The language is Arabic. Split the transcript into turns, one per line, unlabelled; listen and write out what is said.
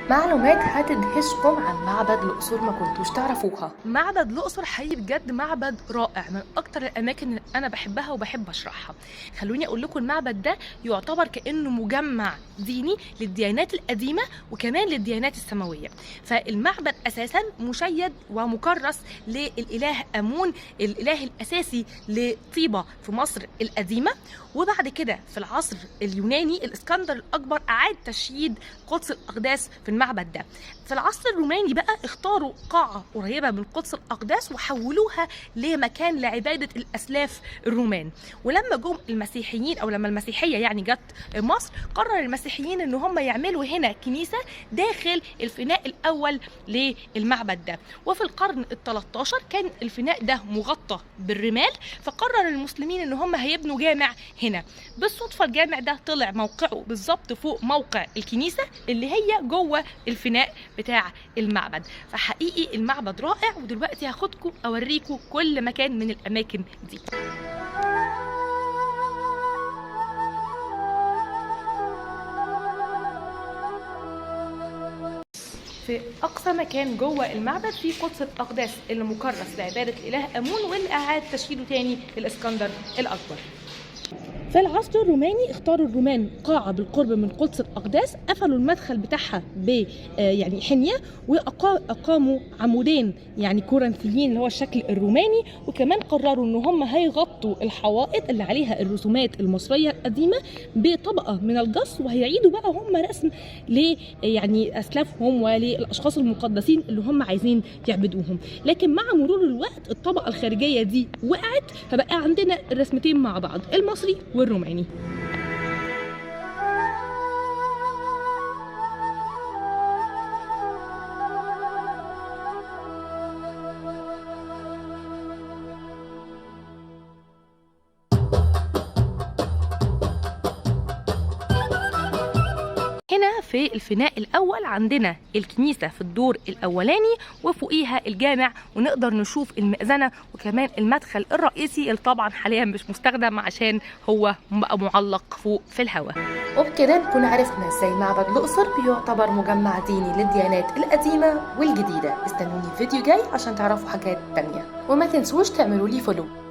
معلومات هتدهشكم عن معبد الأقصر ما كنتوش تعرفوها.
معبد الأقصر حقيقي بجد معبد رائع، من أكتر الأماكن اللي أنا بحبها وبحب أشرحها. خلوني أقول لكم المعبد ده يعتبر كأنه مجمع ديني للديانات القديمة وكمان للديانات السماوية. فالمعبد أساسا مشيد ومكرس للإله آمون، الإله الأساسي لطيبة في مصر القديمة. وبعد كده في العصر اليوناني الإسكندر الأكبر أعاد تشييد قدس الأقداس في المعبد ده. في العصر الروماني بقى اختاروا قاعة قريبة من قدس الأقداس وحولوها لمكان لعبادة الأسلاف الرومان. ولما جم المسيحيين أو لما المسيحية يعني جت مصر، قرر المسيحيين إن هم يعملوا هنا كنيسة داخل الفناء الأول للمعبد ده. وفي القرن ال13 كان الفناء ده مغطى بالرمال، فقرر المسلمين إن هم هيبنوا جامع هنا. بالصدفة الجامع ده طلع موقعه بالظبط فوق موقع الكنيسة اللي هي جوه الفناء بتاع المعبد. فحقيقي المعبد رائع، ودلوقتي هاخدكم اوريكم كل مكان من الاماكن دي. في اقصى مكان جوه المعبد في قدس الاقداس اللي مكرس لعباده الاله امون، واللي اعاد تشييده تاني الاسكندر الاكبر. في العصر الروماني اختاروا الرومان قاعة بالقرب من قدس الأقداس، قفلوا المدخل بتاعها يعني حنية، وأقاموا عمودين يعني كورنثيين اللي هو الشكل الروماني. وكمان قرروا إن هم هيغطوا الحوائط اللي عليها الرسومات المصرية القديمة بطبقة من الجص، وهيعيدوا بقى هم رسم يعني أسلافهم وللأشخاص المقدسين اللي هم عايزين يعبدوهم. لكن مع مرور الوقت الطبقة الخارجية دي وقعت، فبقى عندنا الرسمتين مع بعض، المصري والروماني. هنا في الفناء الأول عندنا الكنيسة في الدور الأولاني، وفوقيها الجامع، ونقدر نشوف المئذنة وكمان المدخل الرئيسي اللي طبعا حاليا مش مستخدم عشان هو بقى معلق فوق في الهواء.
وبكده نكون عرفنا ازاي معبد الأقصر بيعتبر مجمع ديني للديانات القديمة والجديدة. استنوني فيديو جاي عشان تعرفوا حاجات تانية، وما تنسوش تعملوا لي فولو.